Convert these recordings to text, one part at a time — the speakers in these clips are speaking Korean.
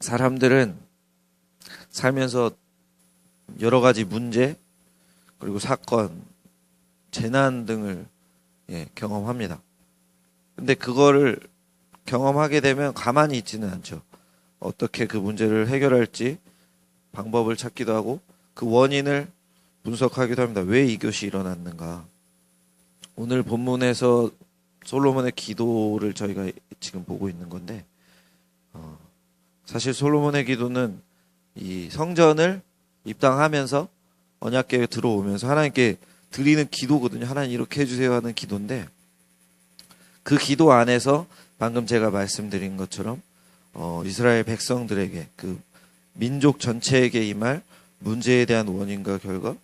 사람들은 살면서 여러 가지 문제, 그리고 사건, 재난 등을 경험합니다. 근데 그거를 경험하게 되면 가만히 있지는 않죠. 어떻게 그 문제를 해결할지 방법을 찾기도 하고 그 원인을 분석하기도 합니다. 왜 이것이 일어났는가. 오늘 본문에서 솔로몬의 기도를 저희가 지금 보고 있는 건데, 사실 솔로몬의 기도는 이 성전을 입당하면서 언약궤에 들어오면서 하나님께 드리는 기도거든요. 하나님 이렇게 해주세요 하는 기도인데, 그 기도 안에서 방금 제가 말씀드린 것처럼 이스라엘 백성들에게, 그 민족 전체에게 임할 문제에 대한 원인과 결과,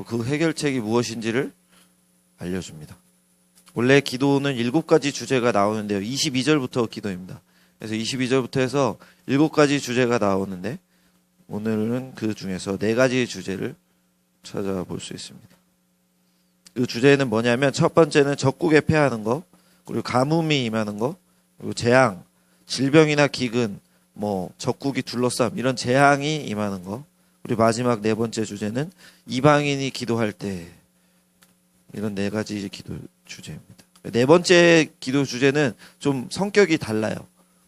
그 해결책이 무엇인지를 알려줍니다. 원래 기도는 7가지 주제가 나오는데요. 22절부터 기도입니다. 그래서 22절부터 해서 7가지 주제가 나오는데, 오늘은 그 중에서 4가지 주제를 찾아볼 수 있습니다. 그 주제는 뭐냐면, 첫 번째는 적국에 패하는 거, 그리고 가뭄이 임하는 거, 그리고 재앙, 질병이나 기근, 적국이 둘러싸움, 이런 재앙이 임하는 거. 그리고 마지막 4번째 주제는 이방인이 기도할 때, 이런 4가지 기도 주제입니다. 4번째 기도 주제는 좀 성격이 달라요.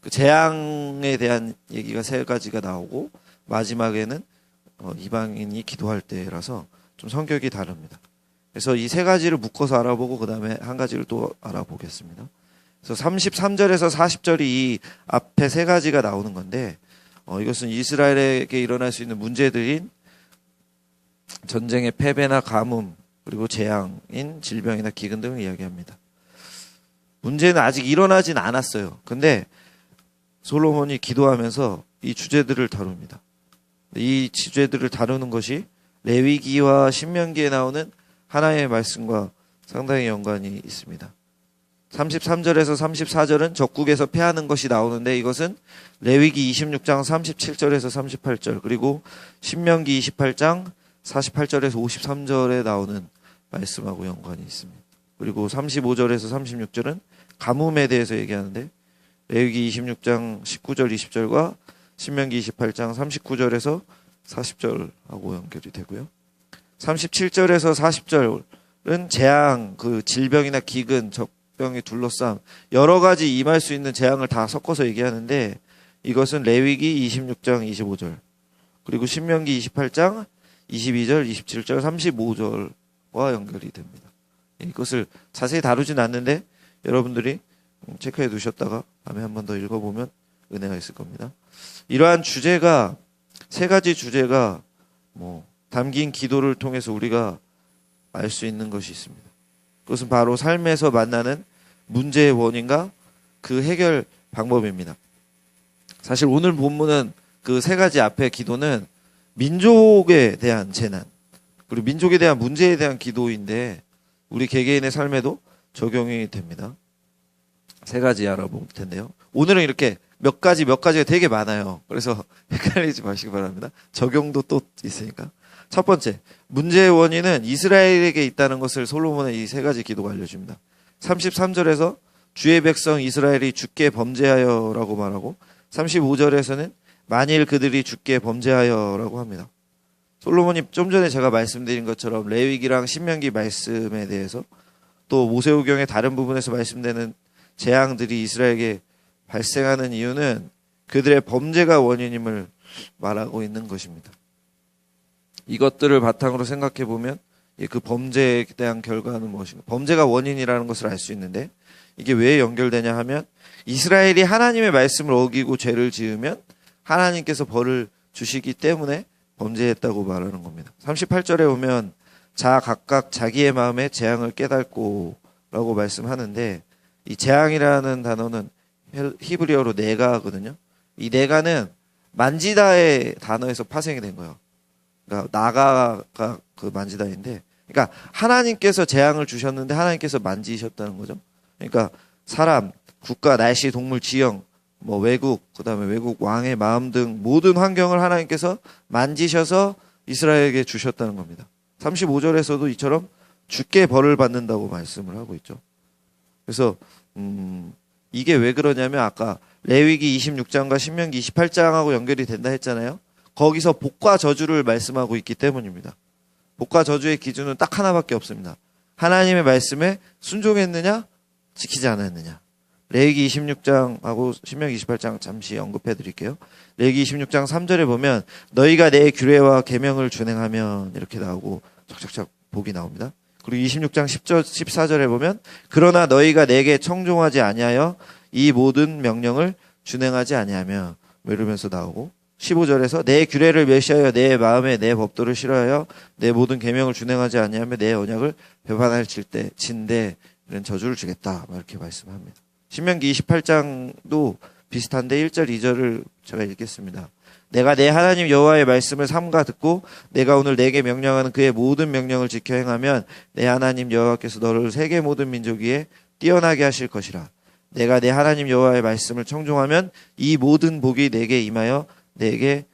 그 재앙에 대한 얘기가 3가지가 나오고, 마지막에는 이방인이 기도할 때라서 좀 성격이 다릅니다. 그래서 이 3가지를 묶어서 알아보고 그 다음에 한 가지를 또 알아보겠습니다. 그래서 33절에서 40절이 이 앞에 3가지가 나오는 건데, 이것은 이스라엘에게 일어날 수 있는 문제들인 전쟁의 패배나 가뭄, 그리고 재앙인 질병이나 기근 등을 이야기합니다. 문제는 아직 일어나진 않았어요. 근데 솔로몬이 기도하면서 이 주제들을 다룹니다. 이 주제들을 다루는 것이 레위기와 신명기에 나오는 하나님의 말씀과 상당히 연관이 있습니다. 33절에서 34절은 적국에서 패하는 것이 나오는데, 이것은 레위기 26장 37절에서 38절, 그리고 신명기 28장 48절에서 53절에 나오는 말씀하고 연관이 있습니다. 그리고 35절에서 36절은 가뭄에 대해서 얘기하는데, 레위기 26장 19절 20절과 신명기 28장 39절에서 40절하고 연결이 되고요. 37절에서 40절은 재앙, 그 질병이나 기근, 적병이 둘러싸움, 여러 가지 임할 수 있는 재앙을 다 섞어서 얘기하는데, 이것은 레위기 26장 25절, 그리고 신명기 28장 22절, 27절, 35절과 연결이 됩니다. 이것을 자세히 다루진 않는데 여러분들이 체크해 두셨다가 다음에 한 번 더 읽어보면 은혜가 있을 겁니다. 이러한 주제가, 3가지 주제가 담긴 기도를 통해서 우리가 알 수 있는 것이 있습니다. 그것은 바로 삶에서 만나는 문제의 원인과 그 해결 방법입니다. 사실 오늘 본문은 그 3가지 앞의 기도는 민족에 대한 재난, 그리고 민족에 대한 문제에 대한 기도인데, 우리 개개인의 삶에도 적용이 됩니다. 3가지 알아볼 텐데요. 오늘은 이렇게 몇 가지가 되게 많아요. 그래서 헷갈리지 마시기 바랍니다. 적용도 또 있으니까. 첫 번째, 문제의 원인은 이스라엘에게 있다는 것을 솔로몬의 이 3가지 기도가 알려줍니다. 33절에서 주의 백성 이스라엘이 주께 범죄하여라고 말하고, 35절에서는 만일 그들이 주께 범죄하여라고 합니다. 솔로몬이 좀 전에 제가 말씀드린 것처럼 레위기랑 신명기 말씀에 대해서, 또 모세오경의 다른 부분에서 말씀되는 재앙들이 이스라엘에게 발생하는 이유는 그들의 범죄가 원인임을 말하고 있는 것입니다. 이것들을 바탕으로 생각해 보면 그 범죄에 대한 결과는 무엇인가, 범죄가 원인이라는 것을 알 수 있는데, 이게 왜 연결되냐 하면, 이스라엘이 하나님의 말씀을 어기고 죄를 지으면 하나님께서 벌을 주시기 때문에 범죄했다고 말하는 겁니다. 38절에 보면 자 각각 자기의 마음에 재앙을 깨닫고 라고 말씀하는데, 이 재앙이라는 단어는 히브리어로 네가거든요. 이 네가는 만지다의 단어에서 파생이 된 거예요. 그러니까 나가가 그 만지다인데, 그러니까 하나님께서 재앙을 주셨는데 하나님께서 만지셨다는 거죠. 그러니까 사람, 국가, 날씨, 동물, 지형, 외국, 그 다음에 외국 왕의 마음 등 모든 환경을 하나님께서 만지셔서 이스라엘에게 주셨다는 겁니다. 35절에서도 이처럼 주께 벌을 받는다고 말씀을 하고 있죠. 그래서 이게 왜 그러냐면, 아까 레위기 26장과 신명기 28장하고 연결이 된다 했잖아요. 거기서 복과 저주를 말씀하고 있기 때문입니다. 복과 저주의 기준은 딱 하나밖에 없습니다. 하나님의 말씀에 순종했느냐, 지키지 않았느냐. 레위기 26장하고 신명기 28장 잠시 언급해 드릴게요. 레위기 26장 3절에 보면 너희가 내 규례와 계명을 준행하면 이렇게 나오고 착착착 복이 나옵니다. 그리고 26장 10절, 14절에 보면 그러나 너희가 내게 청종하지 아니하여 이 모든 명령을 준행하지 아니하며 뭐 이러면서 나오고 15절에서 내 규례를 멸시하여 내 마음에 내 법도를 싫어하여 내 모든 계명을 준행하지 아니하며 내 언약을 배반할 진대 이런 저주를 주겠다 이렇게 말씀합니다. 신명기 28장도 비슷한데 1절 2절을 제가 읽겠습니다. 내가 내 하나님 여호와의 말씀을 삼가 듣고 내가 오늘 내게 명령하는 그의 모든 명령을 지켜 행하면 내 하나님 여호와께서 너를 세계 모든 민족 위에 뛰어나게 하실 것이라. 내가 내 하나님 여호와의 말씀을 청종하면 이 모든 복이 내게 임하여 내게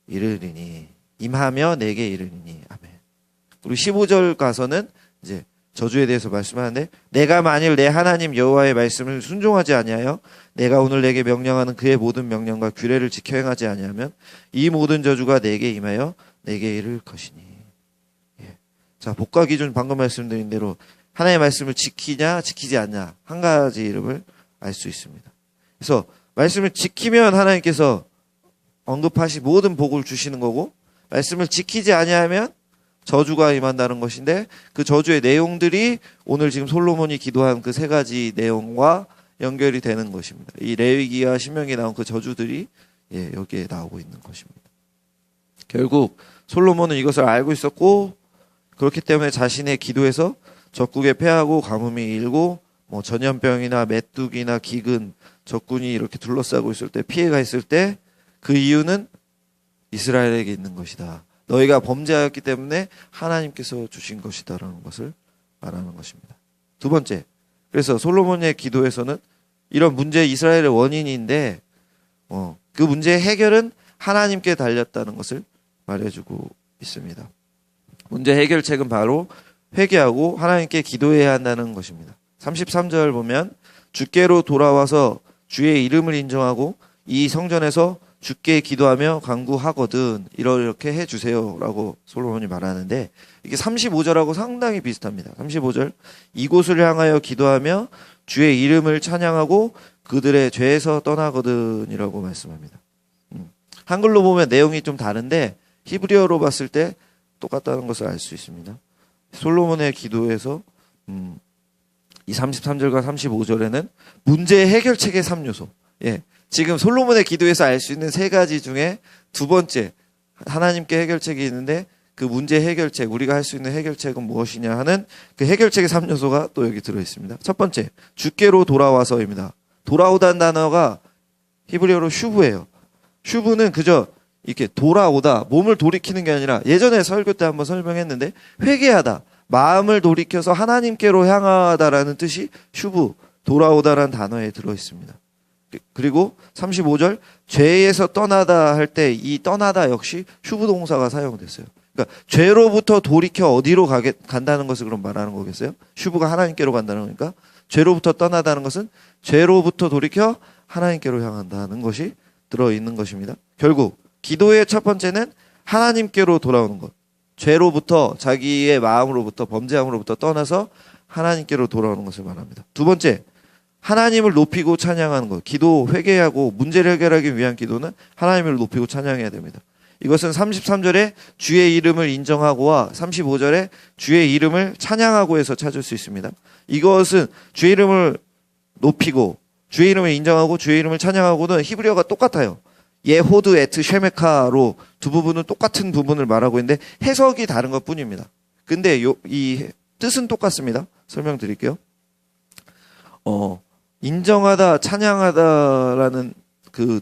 이르리니 임하며 내게 이르리니 아멘. 그리고 15절 가서는 이제 저주에 대해서 말씀하는데 내가 만일 내 하나님 여호와의 말씀을 순종하지 아니하여 내가 오늘 내게 명령하는 그의 모든 명령과 규례를 지켜 행하지 아니하면 이 모든 저주가 내게 임하여 내게 이를 것이니. 예. 자, 복과 기준 방금 말씀드린 대로 하나님의 말씀을 지키냐 지키지 않냐 한 가지 이름을 알 수 있습니다. 그래서 말씀을 지키면 하나님께서 언급하신 모든 복을 주시는 거고 말씀을 지키지 아니하면 저주가 임한다는 것인데 그 저주의 내용들이 오늘 지금 솔로몬이 기도한 그 세 가지 내용과 연결이 되는 것입니다. 이 레위기와 신명기에 나온 그 저주들이 여기에 나오고 있는 것입니다. 결국 솔로몬은 이것을 알고 있었고 그렇기 때문에 자신의 기도에서 적국에 패하고 가뭄이 일고 뭐 전염병이나 메뚜기나 기근 적군이 이렇게 둘러싸고 있을 때 피해가 있을 때 그 이유는 이스라엘에게 있는 것이다. 너희가 범죄하였기 때문에 하나님께서 주신 것이다라는 것을 말하는 것입니다. 두 번째, 그래서 솔로몬의 기도에서는 이런 문제 이스라엘의 원인인데 그 문제의 해결은 하나님께 달렸다는 것을 말해주고 있습니다. 문제 해결책은 바로 회개하고 하나님께 기도해야 한다는 것입니다. 33절 보면 주께로 돌아와서 주의 이름을 인정하고 이 성전에서 주께 기도하며 간구하거든 이렇게 해주세요라고 솔로몬이 말하는데 이게 35절하고 상당히 비슷합니다. 35절 이곳을 향하여 기도하며 주의 이름을 찬양하고 그들의 죄에서 떠나거든 이라고 말씀합니다. 한글로 보면 내용이 좀 다른데 히브리어로 봤을 때 똑같다는 것을 알 수 있습니다. 솔로몬의 기도에서 이 33절과 35절에는 문제 해결책의 3요소. 지금 솔로몬의 기도에서 알 수 있는 세 가지 중에 두 번째 하나님께 해결책이 있는데 그 문제 해결책 우리가 할 수 있는 해결책은 무엇이냐 하는 그 해결책의 3요소가 또 여기 들어있습니다. 첫 번째 주께로 돌아와서입니다. 돌아오다는 단어가 히브리어로 슈브예요. 슈브는 그저 이렇게 돌아오다 몸을 돌이키는 게 아니라 예전에 설교 때 한번 설명했는데 회개하다 마음을 돌이켜서 하나님께로 향하다라는 뜻이 슈브 돌아오다라는 단어에 들어있습니다. 그리고 35절 죄에서 떠나다 할 때 이 떠나다 역시 슈브 동사가 사용됐어요. 그러니까 죄로부터 돌이켜 어디로 간다는 것을 그럼 말하는 거겠어요? 슈브가 하나님께로 간다는 거니까 죄로부터 떠나다는 것은 죄로부터 돌이켜 하나님께로 향한다는 것이 들어있는 것입니다. 결국 기도의 첫 번째는 하나님께로 돌아오는 것. 죄로부터 자기의 마음으로부터 범죄함으로부터 떠나서 하나님께로 돌아오는 것을 말합니다. 두 번째 하나님을 높이고 찬양하는 것. 기도 회개하고 문제를 해결하기 위한 기도는 하나님을 높이고 찬양해야 됩니다. 이것은 33절에 주의 이름을 인정하고와 35절에 주의 이름을 찬양하고에서 찾을 수 있습니다. 이것은 주의 이름을 높이고 주의 이름을 인정하고 주의 이름을 찬양하고는 히브리어가 똑같아요. 예호드 에트 쉐메카로 두 부분은 똑같은 부분을 말하고 있는데 해석이 다른 것 뿐입니다. 근데 이 뜻은 똑같습니다. 설명드릴게요. 인정하다, 찬양하다라는 그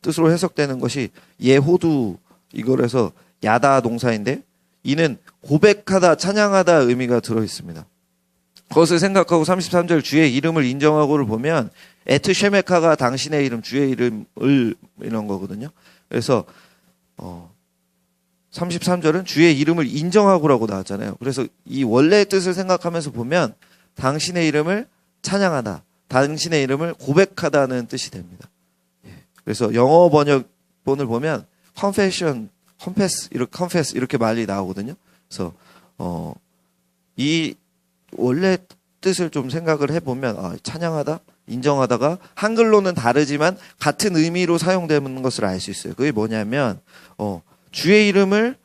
뜻으로 해석되는 것이 예호두 이거라서 야다 동사인데 이는 고백하다, 찬양하다 의미가 들어 있습니다. 그것을 생각하고 33절 주의 이름을 인정하고를 보면 에트 쉐메카가 당신의 이름, 주의 이름을 이런 거거든요. 그래서 33절은 주의 이름을 인정하고라고 나왔잖아요. 그래서 이 원래의 뜻을 생각하면서 보면 당신의 이름을 찬양하다, 당신의 이름을 고백하다는 뜻이 됩니다. 그래서 영어 번역본을 보면 confess 이렇게 말이 나오거든요. 그래서 이 원래 뜻을 좀 생각을 해보면 찬양하다, 인정하다가 한글로는 다르지만 같은 의미로 사용되는 것을 알 수 있어요. 그게 뭐냐면 주의 이름을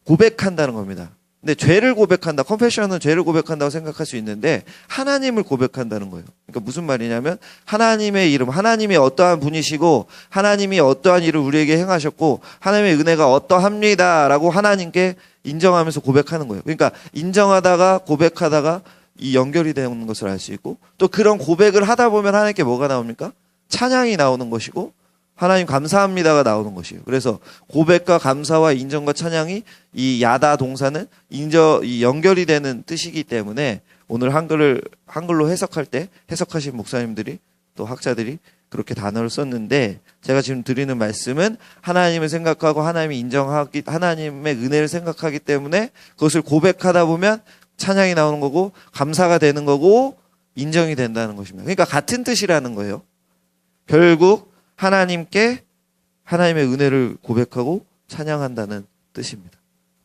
고백한다는 겁니다. 근데 죄를 고백한다. confession은 죄를 고백한다고 생각할 수 있는데 하나님을 고백한다는 거예요. 그러니까 무슨 말이냐면 하나님의 이름, 하나님이 어떠한 분이시고 하나님이 어떠한 일을 우리에게 행하셨고 하나님의 은혜가 어떠합니다라고 하나님께 인정하면서 고백하는 거예요. 그러니까 인정하다가 고백하다가 이 연결이 되는 것을 알 수 있고 또 그런 고백을 하다 보면 하나님께 뭐가 나옵니까? 찬양이 나오는 것이고 하나님 감사합니다가 나오는 것이에요. 그래서 고백과 감사와 인정과 찬양이 이 야다 동사는 이 연결이 되는 뜻이기 때문에 오늘 한글로 해석할 때 해석하신 목사님들이 또 학자들이 그렇게 단어를 썼는데 제가 지금 드리는 말씀은 하나님을 생각하고 하나님의 은혜를 생각하기 때문에 그것을 고백하다 보면 찬양이 나오는 거고 감사가 되는 거고 인정이 된다는 것입니다. 그러니까 같은 뜻이라는 거예요. 결국 하나님께 하나님의 은혜를 고백하고 찬양한다는 뜻입니다.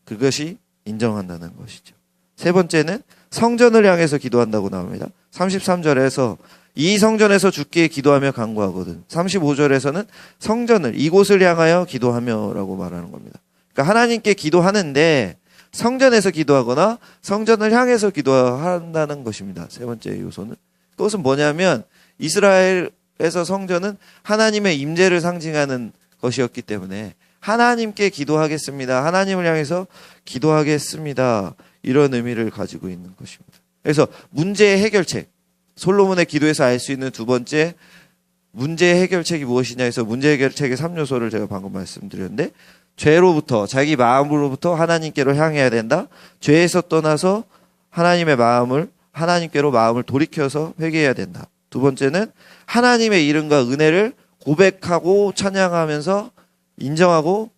그것이 인정한다는 것이죠. 세 번째는 성전을 향해서 기도한다고 나옵니다. 33절에서 이 성전에서 주께 기도하며 간구하거든. 35절에서는 성전을 이곳을 향하여 기도하며라고 말하는 겁니다. 그러니까 하나님께 기도하는데 성전에서 기도하거나 성전을 향해서 기도한다는 것입니다. 세 번째 요소는 그것은 뭐냐면 이스라엘에서 성전은 하나님의 임재를 상징하는 것이었기 때문에 하나님께 기도하겠습니다. 하나님을 향해서 기도하겠습니다. 이런 의미를 가지고 있는 것입니다. 그래서 문제의 해결책, 솔로몬의 기도에서 알 수 있는 두 번째 문제의 해결책이 무엇이냐 해서 문제 해결책의 3요소를 제가 방금 말씀드렸는데 죄로부터 자기 마음으로부터 하나님께로 향해야 된다. 죄에서 떠나서 하나님께로 마음을 돌이켜서 회개해야 된다. 두 번째는 하나님의 이름과 은혜를 고백하고 찬양하면서 인정하고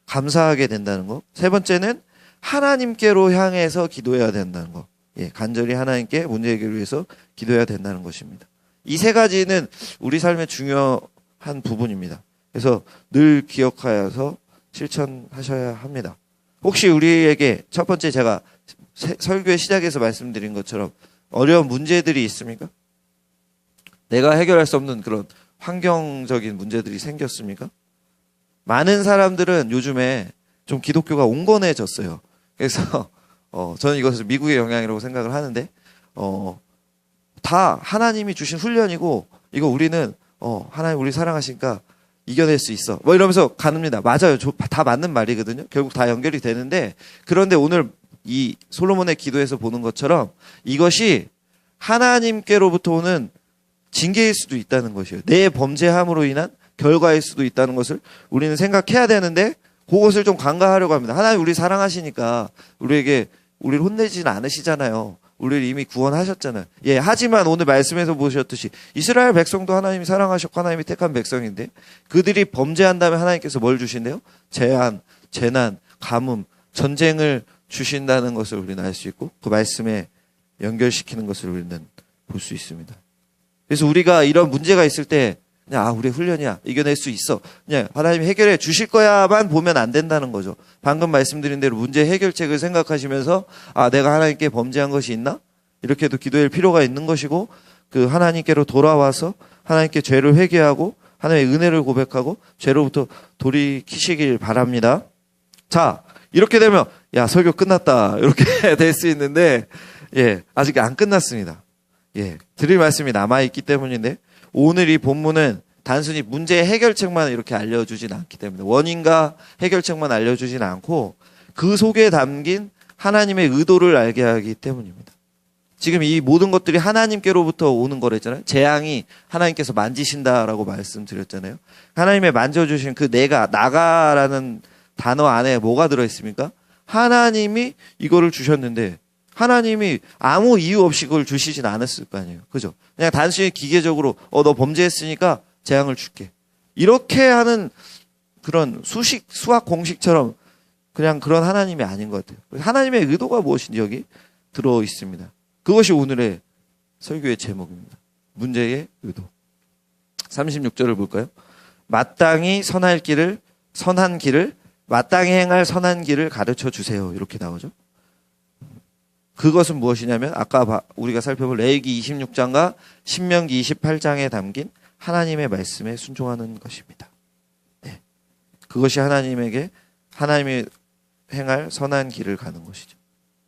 감사하게 된다는 것. 세 번째는 하나님께로 향해서 기도해야 된다는 것. 간절히 하나님께 문제 해결을 위해서 기도해야 된다는 것입니다. 이 세 가지는 우리 삶의 중요한 부분입니다. 그래서 늘 기억하여서 실천하셔야 합니다. 혹시 우리에게 첫 번째 제가 설교의 시작에서 말씀드린 것처럼 어려운 문제들이 있습니까? 내가 해결할 수 없는 그런 환경적인 문제들이 생겼습니까? 많은 사람들은 요즘에 좀 기독교가 온건해졌어요. 그래서 저는 이것을 미국의 영향이라고 생각을 하는데 다 하나님이 주신 훈련이고 이거 우리는 하나님 우리 사랑하시니까 이겨낼 수 있어. 이러면서 갑니다. 맞아요. 다 맞는 말이거든요. 결국 다 연결이 되는데 그런데 오늘 이 솔로몬의 기도에서 보는 것처럼 이것이 하나님께로부터 오는 징계일 수도 있다는 것이에요. 내 범죄함으로 인한 결과일 수도 있다는 것을 우리는 생각해야 되는데 그것을 좀 간과하려고 합니다. 하나님 우리 사랑하시니까 우리를 혼내지는 않으시잖아요. 우리를 이미 구원하셨잖아요. 하지만 오늘 말씀에서 보셨듯이 이스라엘 백성도 하나님이 사랑하셨고 하나님이 택한 백성인데 그들이 범죄한다면 하나님께서 뭘 주신대요? 재난, 가뭄, 전쟁을 주신다는 것을 우리는 알 수 있고 그 말씀에 연결시키는 것을 우리는 볼 수 있습니다. 그래서 우리가 이런 문제가 있을 때 그냥 우리의 훈련이야. 이겨낼 수 있어. 그냥 하나님이 해결해 주실 거야만 보면 안 된다는 거죠. 방금 말씀드린 대로 문제 해결책을 생각하시면서 내가 하나님께 범죄한 것이 있나? 이렇게도 기도할 필요가 있는 것이고 그 하나님께로 돌아와서 하나님께 죄를 회개하고 하나님의 은혜를 고백하고 죄로부터 돌이키시길 바랍니다. 자, 이렇게 되면 설교 끝났다. 이렇게 될 수 있는데 아직 안 끝났습니다. 드릴 말씀이 남아있기 때문인데 오늘 이 본문은 단순히 문제의 해결책만 이렇게 알려주진 않기 때문에 원인과 해결책만 알려주진 않고 그 속에 담긴 하나님의 의도를 알게 하기 때문입니다. 지금 이 모든 것들이 하나님께로부터 오는 거랬잖아요. 재앙이 하나님께서 만지신다라고 말씀드렸잖아요. 하나님의 만져주신 그 나가라는 단어 안에 뭐가 들어있습니까? 하나님이 이거를 주셨는데 하나님이 아무 이유 없이 그걸 주시진 않았을 거 아니에요. 그죠? 그냥 단순히 기계적으로 너 범죄했으니까 재앙을 줄게. 이렇게 하는 그런 수학 공식처럼 그냥 그런 하나님이 아닌 것 같아요. 하나님의 의도가 무엇인지 여기 들어 있습니다. 그것이 오늘의 설교의 제목입니다. 문제의 의도. 36절을 볼까요? 마땅히 선한 길을 마땅히 행할 선한 길을 가르쳐 주세요. 이렇게 나오죠. 그것은 무엇이냐면 아까 우리가 살펴볼 레위기 26장과 신명기 28장에 담긴 하나님의 말씀에 순종하는 것입니다. 네. 그것이 하나님이 행할 선한 길을 가는 것이죠.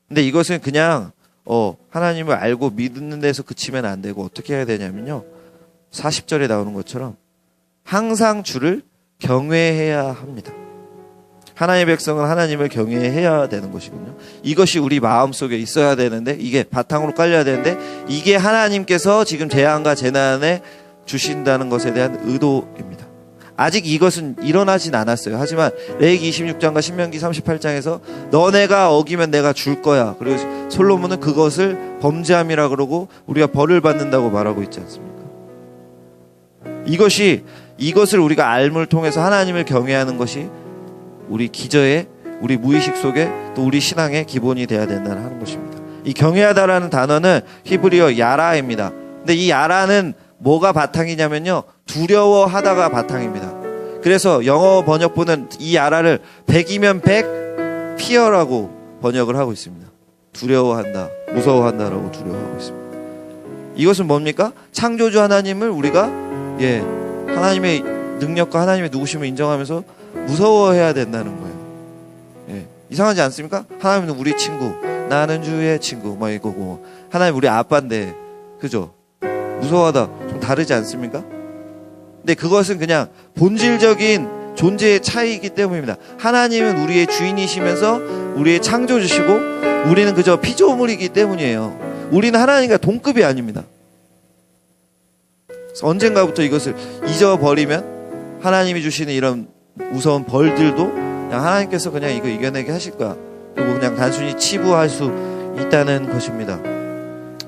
근데 이것은 그냥 하나님을 알고 믿는 데서 그치면 안 되고 어떻게 해야 되냐면요. 40절에 나오는 것처럼 항상 주를 경외해야 합니다. 하나님의 백성은 하나님을 경외해야 되는 것이군요. 이것이 우리 마음속에 있어야 되는데, 이게 바탕으로 깔려야 되는데, 이게 하나님께서 지금 재앙과 재난에 주신다는 것에 대한 의도입니다. 아직 이것은 일어나진 않았어요. 하지만 레위기 26장과 신명기 38장에서 너네가 어기면 내가 줄 거야. 그리고 솔로몬은 그것을 범죄함이라 그러고 우리가 벌을 받는다고 말하고 있지 않습니까? 이것을 우리가 알물 통해서 하나님을 경외하는 것이 우리 기저에, 우리 무의식 속에 또 우리 신앙의 기본이 돼야 된다는 하는 것입니다. 이 경외하다라는 단어는 히브리어 야라입니다. 근데 이 야라는 뭐가 바탕이냐면요, 두려워하다가 바탕입니다. 그래서 영어 번역본은 이 야라를 100이면 100 피어라고 번역을 하고 있습니다. 두려워한다, 무서워한다라고 두려워하고 있습니다. 이것은 뭡니까? 창조주 하나님을 우리가 하나님의 능력과 하나님의 누구심을 인정하면서 무서워해야 된다는 거예요. 이상하지 않습니까? 하나님은 우리 친구, 나는 주의 친구, 이거고, 하나님 우리 아빠인데, 그죠? 무서워하다 좀 다르지 않습니까? 근데 그것은 그냥 본질적인 존재의 차이이기 때문입니다. 하나님은 우리의 주인이시면서 우리의 창조주시고 우리는 그저 피조물이기 때문이에요. 우리는 하나님과 동급이 아닙니다. 그래서 언젠가부터 이것을 잊어버리면 하나님이 주시는 이런 무서운 벌들도 그냥 하나님께서 그냥 이거 이겨내게 하실 거야. 그리고 그냥 단순히 치부할 수 있다는 것입니다.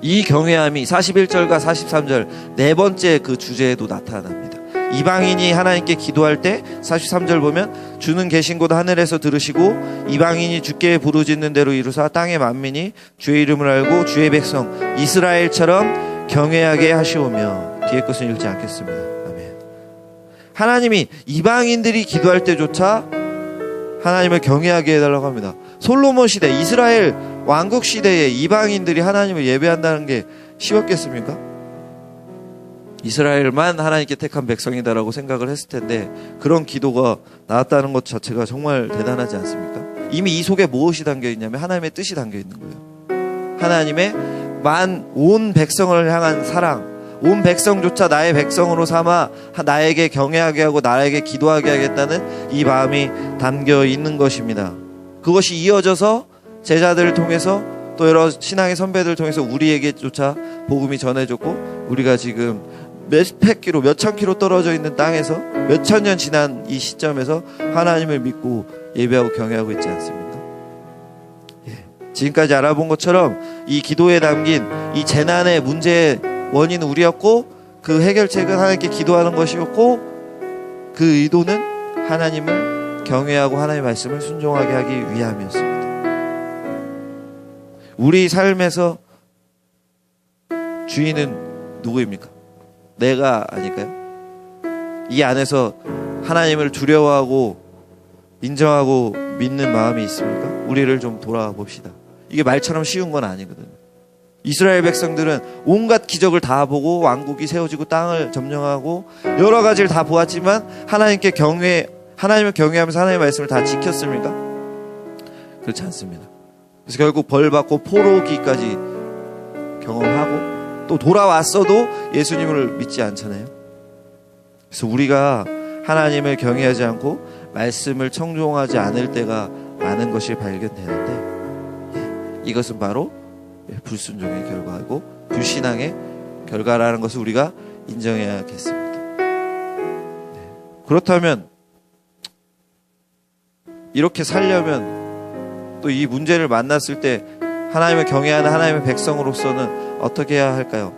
이 경외함이 41절과 43절 네 번째 그 주제에도 나타납니다. 이방인이 하나님께 기도할 때 43절 보면 주는 계신 곳 하늘에서 들으시고 이방인이 주께 부르짖는 대로 이루사 땅의 만민이 주의 이름을 알고 주의 백성 이스라엘처럼 경외하게 하시오며. 뒤에 것은 읽지 않겠습니다. 아멘. 하나님이 이방인들이 기도할 때조차 하나님을 경외하게 해달라고 합니다. 솔로몬 시대, 이스라엘 왕국 시대에 이방인들이 하나님을 예배한다는 게 쉬웠겠습니까? 이스라엘만 하나님께 택한 백성이다라고 생각을 했을 텐데 그런 기도가 나왔다는 것 자체가 정말 대단하지 않습니까? 이미 이 속에 무엇이 담겨 있냐면 하나님의 뜻이 담겨 있는 거예요. 하나님의 온 백성을 향한 사랑, 온 백성조차 나의 백성으로 삼아 나에게 경외하게 하고 나에게 기도하게 하겠다는 이 마음이 담겨 있는 것입니다. 그것이 이어져서 제자들을 통해서 또 여러 신앙의 선배들을 통해서 우리에게조차 복음이 전해졌고 우리가 지금 몇백 킬로, 몇천 킬로 떨어져 있는 땅에서 몇천 년 지난 이 시점에서 하나님을 믿고 예배하고 경외하고 있지 않습니까? 지금까지 알아본 것처럼 이 기도에 담긴 이 재난의 문제의 원인은 우리였고 그 해결책은 하나님께 기도하는 것이었고 그 의도는 하나님을 경외하고 하나님의 말씀을 순종하게 하기 위함이었습니다. 우리 삶에서 주인은 누구입니까? 내가 아닐까요? 이 안에서 하나님을 두려워하고 인정하고 믿는 마음이 있습니까? 우리를 좀 돌아봅시다. 이게 말처럼 쉬운 건 아니거든요. 이스라엘 백성들은 온갖 기적을 다 보고 왕국이 세워지고 땅을 점령하고 여러 가지를 다 보았지만 하나님을 경외하면서 하나님의 말씀을 다 지켰습니까? 그렇지 않습니다. 그래서 결국 벌받고 포로기까지 경험하고 또 돌아왔어도 예수님을 믿지 않잖아요. 그래서 우리가 하나님을 경외하지 않고 말씀을 청종하지 않을 때가 많은 것이 발견되는데 이것은 바로 불순종의 결과이고 불신앙의 결과라는 것을 우리가 인정해야겠습니다. 그렇다면 이렇게 살려면 또 이 문제를 만났을 때 하나님을 경외하는 하나님의 백성으로서는 어떻게 해야 할까요?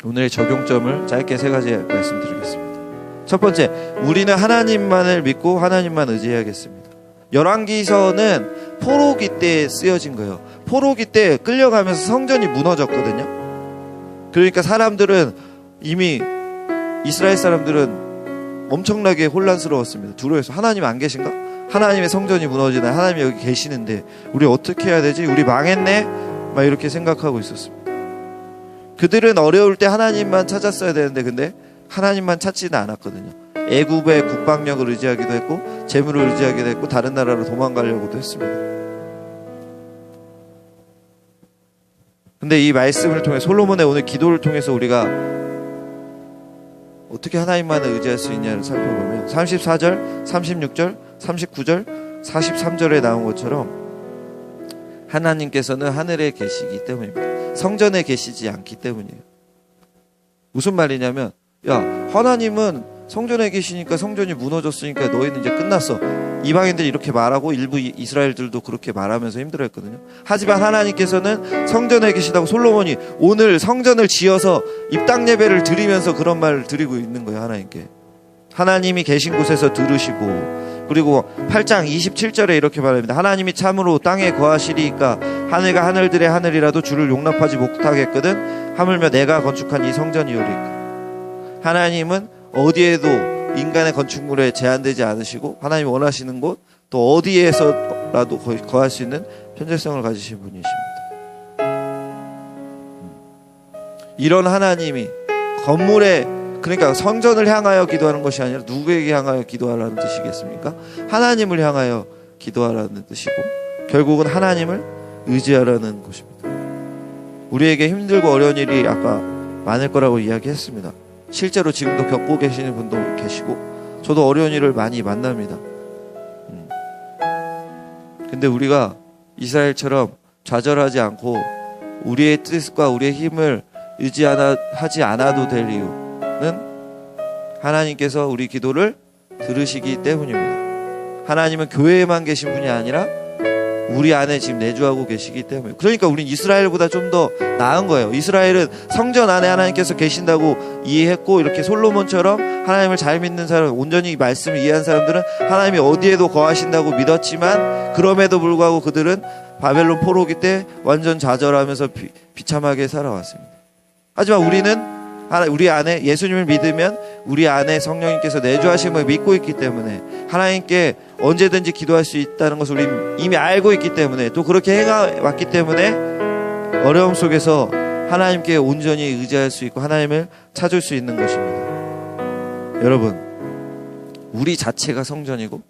오늘의 적용점을 짧게 세 가지 말씀드리겠습니다. 첫 번째, 우리는 하나님만을 믿고 하나님만 의지해야겠습니다. 열왕기서는 포로기 때 쓰여진 거예요. 포로기 때 끌려가면서 성전이 무너졌거든요. 그러니까 사람들은 이미 이스라엘 사람들은 엄청나게 혼란스러웠습니다. 두려워해서 하나님 안 계신가? 하나님의 성전이 무너지나? 하나님이 여기 계시는데 우리 어떻게 해야 되지? 우리 망했네? 막 이렇게 생각하고 있었습니다. 그들은 어려울 때 하나님만 찾았어야 되는데 근데 하나님만 찾지는 않았거든요. 애굽의 국방력을 의지하기도 했고 재물을 의지하기도 했고 다른 나라로 도망가려고도 했습니다. 근데 이 말씀을 통해 솔로몬의 오늘 기도를 통해서 우리가 어떻게 하나님만을 의지할 수 있냐를 살펴보면 34절, 36절, 39절, 43절에 나온 것처럼 하나님께서는 하늘에 계시기 때문입니다. 성전에 계시지 않기 때문이에요. 무슨 말이냐면 야, 하나님은 성전에 계시니까 성전이 무너졌으니까 너희는 이제 끝났어. 이방인들이 이렇게 말하고 일부 이스라엘들도 그렇게 말하면서 힘들어했거든요. 하지만 하나님께서는 성전에 계시다고 솔로몬이 오늘 성전을 지어서 입당 예배를 드리면서 그런 말을 드리고 있는 거예요. 하나님께. 하나님이 계신 곳에서 들으시고 그리고 8장 27절에 이렇게 말합니다. 하나님이 참으로 땅에 거하시리이까 하늘과 하늘들의 하늘이라도 주를 용납하지 못하겠거든 하물며 내가 건축한 이 성전이오리까. 하나님은 어디에도 인간의 건축물에 제한되지 않으시고 하나님이 원하시는 곳 또 어디에서라도 거할 수 있는 편재성을 가지신 분이십니다. 이런 하나님이 건물에 그러니까 성전을 향하여 기도하는 것이 아니라 누구에게 향하여 기도하라는 뜻이겠습니까? 하나님을 향하여 기도하라는 뜻이고 결국은 하나님을 의지하라는 것입니다. 우리에게 힘들고 어려운 일이 아까 많을 거라고 이야기했습니다. 실제로 지금도 겪고 계시는 분도 계시고 저도 어려운 일을 많이 만납니다. 근데 우리가 이스라엘처럼 좌절하지 않고 우리의 뜻과 우리의 힘을 의지하지 않아도 될 이유는 하나님께서 우리 기도를 들으시기 때문입니다. 하나님은 교회에만 계신 분이 아니라 우리 안에 지금 내주하고 계시기 때문에 그러니까 우린 이스라엘보다 좀 더 나은 거예요. 이스라엘은 성전 안에 하나님께서 계신다고 이해했고 이렇게 솔로몬처럼 하나님을 잘 믿는 사람 온전히 말씀을 이해한 사람들은 하나님이 어디에도 거하신다고 믿었지만 그럼에도 불구하고 그들은 바벨론 포로기 때 완전 좌절하면서 비참하게 살아왔습니다. 하지만 우리 안에 예수님을 믿으면 우리 안에 성령님께서 내주하심을 믿고 있기 때문에 하나님께 언제든지 기도할 수 있다는 것을 우리 이미 알고 있기 때문에 또 그렇게 해왔기 때문에 어려움 속에서 하나님께 온전히 의지할 수 있고 하나님을 찾을 수 있는 것입니다. 여러분, 우리 자체가 성전이고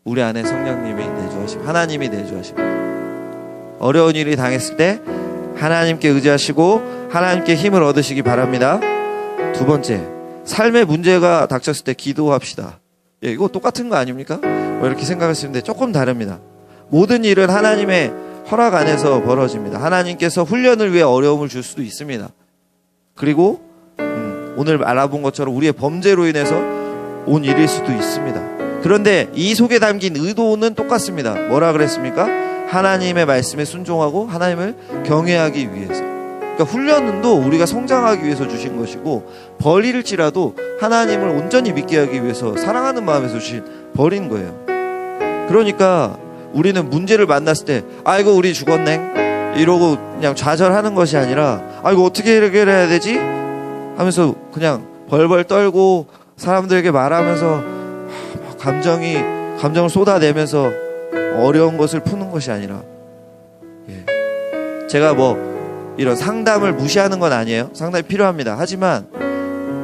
우리 안에 성령님이 내주하심, 하나님이 내주하심. 어려운 일이 당했을 때 하나님께 의지하시고 하나님께 힘을 얻으시기 바랍니다. 두 번째, 삶의 문제가 닥쳤을 때 기도합시다. 예, 이거 똑같은 거 아닙니까? 뭐 이렇게 생각하시는데 조금 다릅니다. 모든 일은 하나님의 허락 안에서 벌어집니다. 하나님께서 훈련을 위해 어려움을 줄 수도 있습니다. 그리고 오늘 알아본 것처럼 우리의 범죄로 인해서 온 일일 수도 있습니다. 그런데 이 속에 담긴 의도는 똑같습니다. 뭐라 그랬습니까? 하나님의 말씀에 순종하고 하나님을 경외하기 위해서. 그러니까 훈련도 우리가 성장하기 위해서 주신 것이고 벌일지라도 하나님을 온전히 믿게 하기 위해서 사랑하는 마음에서 주신 벌인 거예요. 그러니까 우리는 문제를 만났을 때 아이고 우리 죽었네 이러고 그냥 좌절하는 것이 아니라 아이고 어떻게 해결해야 되지? 하면서 그냥 벌벌 떨고 사람들에게 말하면서 감정을 쏟아내면서 어려운 것을 푸는 것이 아니라 제가 이런 상담을 무시하는 건 아니에요. 상담이 필요합니다. 하지만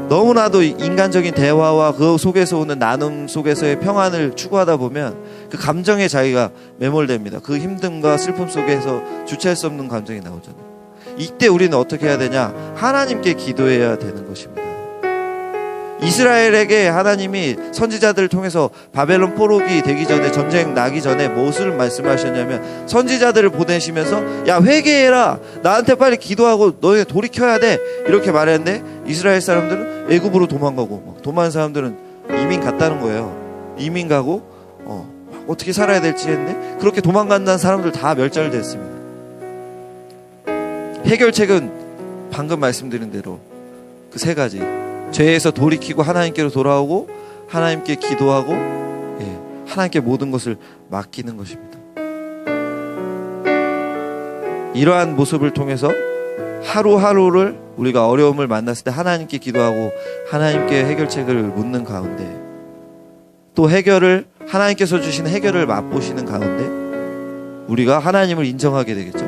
너무나도 인간적인 대화와 그 속에서 오는 나눔 속에서의 평안을 추구하다 보면 그 감정에 자기가 매몰됩니다. 그 힘듦과 슬픔 속에서 주체할 수 없는 감정이 나오잖아요. 이때 우리는 어떻게 해야 되냐? 하나님께 기도해야 되는 것입니다. 이스라엘에게 하나님이 선지자들을 통해서 바벨론 포로기 되기 전에 전쟁 나기 전에 무엇을 말씀하셨냐면 선지자들을 보내시면서 야 회개해라 나한테 빨리 기도하고 너희 돌이켜야 돼 이렇게 말했는데 이스라엘 사람들은 애굽으로 도망가고 도망한 사람들은 이민 갔다는 거예요. 이민 가고 어떻게 살아야 될지 했는데 그렇게 도망간다는 사람들 다 멸절됐습니다. 해결책은 방금 말씀드린 대로 그 세 가지 죄에서 돌이키고 하나님께로 돌아오고 하나님께 기도하고 하나님께 모든 것을 맡기는 것입니다. 이러한 모습을 통해서 하루하루를 우리가 어려움을 만났을 때 하나님께 기도하고 하나님께 해결책을 묻는 가운데, 또 해결을 하나님께서 주신 해결을 맛보시는 가운데 우리가 하나님을 인정하게 되겠죠.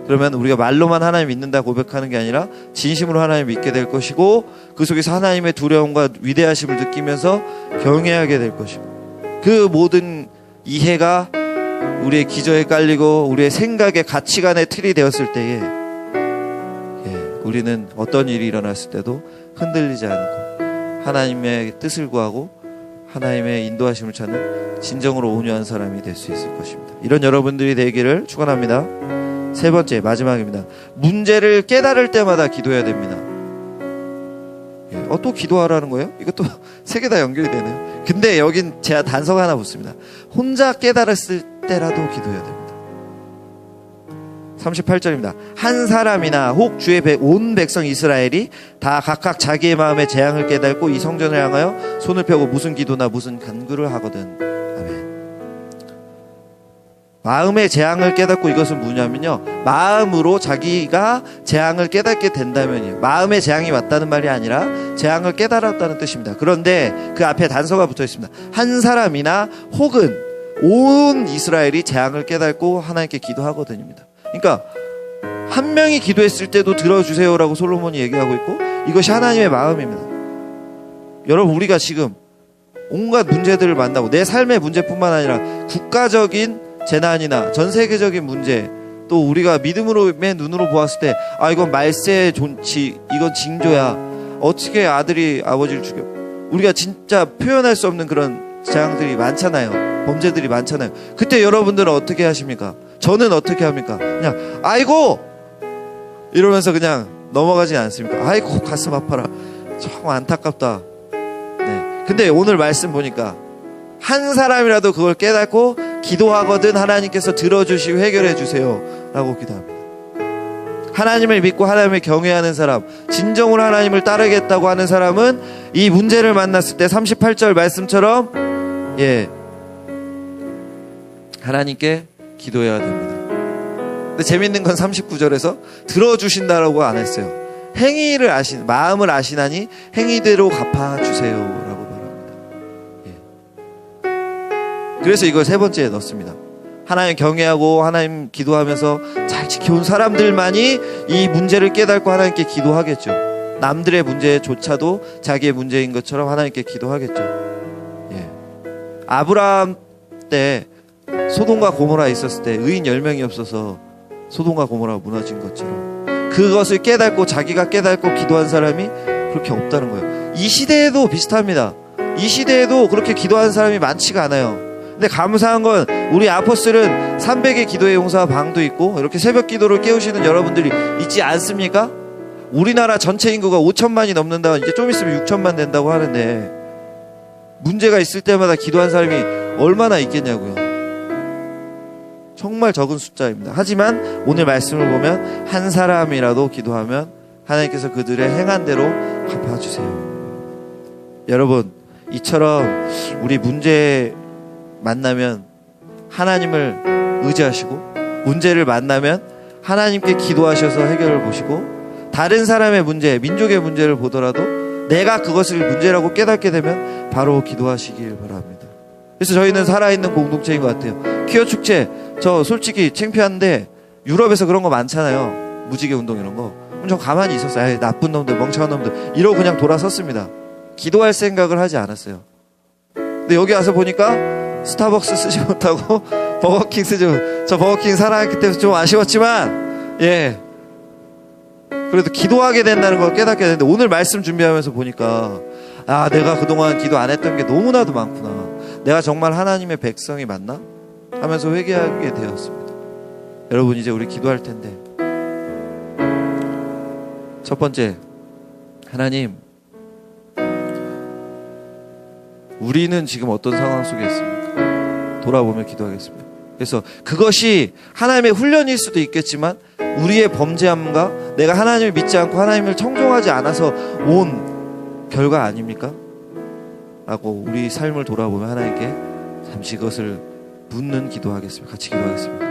그러면 우리가 말로만 하나님 믿는다 고백하는 게 아니라 진심으로 하나님 믿게 될 것이고, 그 속에서 하나님의 두려움과 위대하심을 느끼면서 경외하게 될 것이고, 그 모든 이해가 우리의 기저에 깔리고 우리의 생각의 가치관의 틀이 되었을 때에 우리는 어떤 일이 일어났을 때도 흔들리지 않고 하나님의 뜻을 구하고 하나님의 인도하심을 찾는 진정으로 온유한 사람이 될 수 있을 것입니다. 이런 여러분들이 되기를 축원합니다. 세 번째, 마지막입니다. 문제를 깨달을 때마다 기도해야 됩니다. 또 기도하라는 거예요? 이것도 세 개 다 연결이 되네요. 근데 여긴 제가 단서가 하나 붙습니다. 혼자 깨달았을 때라도 기도해야 됩니다. 38절입니다. 한 사람이나 혹 주의 온 백성 이스라엘이 다 각각 자기의 마음의 재앙을 깨닫고 이 성전을 향하여 손을 펴고 무슨 기도나 무슨 간구를 하거든. 아멘. 마음의 재앙을 깨닫고, 이것은 뭐냐면요, 마음으로 자기가 재앙을 깨닫게 된다면이에요. 마음의 재앙이 왔다는 말이 아니라 재앙을 깨달았다는 뜻입니다. 그런데 그 앞에 단서가 붙어 있습니다. 한 사람이나 혹은 온 이스라엘이 재앙을 깨닫고 하나님께 기도하거든입니다. 그러니까 한 명이 기도했을 때도 들어주세요라고 솔로몬이 얘기하고 있고, 이것이 하나님의 마음입니다. 여러분, 우리가 지금 온갖 문제들을 만나고, 내 삶의 문제뿐만 아니라 국가적인 재난이나 전 세계적인 문제, 또 우리가 믿음으로의 눈으로 보았을 때 이건 말세의 존치, 이건 징조야, 어떻게 아들이 아버지를 죽여, 우리가 진짜 표현할 수 없는 그런 재앙들이 많잖아요. 범죄들이 많잖아요. 그때 여러분들은 어떻게 하십니까? 저는 어떻게 합니까? 그냥 아이고 이러면서 그냥 넘어가지 않습니까? 아이고 가슴 아파라, 정말 안타깝다. 네. 근데 오늘 말씀 보니까 한 사람이라도 그걸 깨닫고 기도하거든 하나님께서 들어주시고 해결해 주세요 라고 기도합니다. 하나님을 믿고 하나님을 경외하는 사람, 진정으로 하나님을 따르겠다고 하는 사람은 이 문제를 만났을 때 38절 말씀처럼 하나님께 기도해야 됩니다. 근데 재밌는 건 39절에서 들어주신다라고 안 했어요. 행위를 마음을 아시나니 행위대로 갚아주세요 라고 말합니다. 그래서 이걸 세 번째에 넣습니다. 하나님 경외하고 하나님 기도하면서 잘 지켜온 사람들만이 이 문제를 깨닫고 하나님께 기도하겠죠. 남들의 문제조차도 자기의 문제인 것처럼 하나님께 기도하겠죠. 아브라함 때 소돔과 고모라 있었을 때 의인 10명이 없어서 소돔과 고모라가 무너진 것처럼 그것을 깨닫고 자기가 깨닫고 기도한 사람이 그렇게 없다는 거예요. 이 시대에도 비슷합니다. 이 시대에도 그렇게 기도하는 사람이 많지가 않아요. 근데 감사한 건 우리 아포스는 300의 기도의 용사 방도 있고 이렇게 새벽 기도를 깨우시는 여러분들이 있지 않습니까? 우리나라 전체 인구가 5천만이 넘는다, 이제 좀 있으면 6천만 된다고 하는데 문제가 있을 때마다 기도한 사람이 얼마나 있겠냐고요. 정말 적은 숫자입니다. 하지만 오늘 말씀을 보면 한 사람이라도 기도하면 하나님께서 그들의 행한 대로 갚아주세요. 여러분, 이처럼 우리 문제 만나면 하나님을 의지하시고, 문제를 만나면 하나님께 기도하셔서 해결을 보시고, 다른 사람의 문제, 민족의 문제를 보더라도 내가 그것을 문제라고 깨닫게 되면 바로 기도하시길 바랍니다. 그래서 저희는 살아있는 공동체인 것 같아요. 퀴어 축제, 저 솔직히 창피한데 유럽에서 그런 거 많잖아요. 무지개 운동 이런 거. 그럼 저 가만히 있었어요. 나쁜 놈들, 멍청한 놈들 이러고 그냥 돌아섰습니다. 기도할 생각을 하지 않았어요. 근데 여기 와서 보니까 스타벅스 쓰지 못하고 버거킹 쓰지 못하고, 저 버거킹 사랑했기 때문에 좀 아쉬웠지만 그래도 기도하게 된다는 걸 깨닫게 되는데, 오늘 말씀 준비하면서 보니까 내가 그동안 기도 안 했던 게 너무나도 많구나, 내가 정말 하나님의 백성이 맞나? 하면서 회개하게 되었습니다. 여러분, 이제 우리 기도할 텐데, 첫 번째, 하나님, 우리는 지금 어떤 상황 속에 있습니까? 돌아보며 기도하겠습니다. 그래서 그것이 하나님의 훈련일 수도 있겠지만 우리의 범죄함과 내가 하나님을 믿지 않고 하나님을 청종하지 않아서 온 결과 아닙니까? 라고 우리 삶을 돌아보며 하나님께 잠시 그것을 묻는 기도하겠습니다. 같이 기도하겠습니다.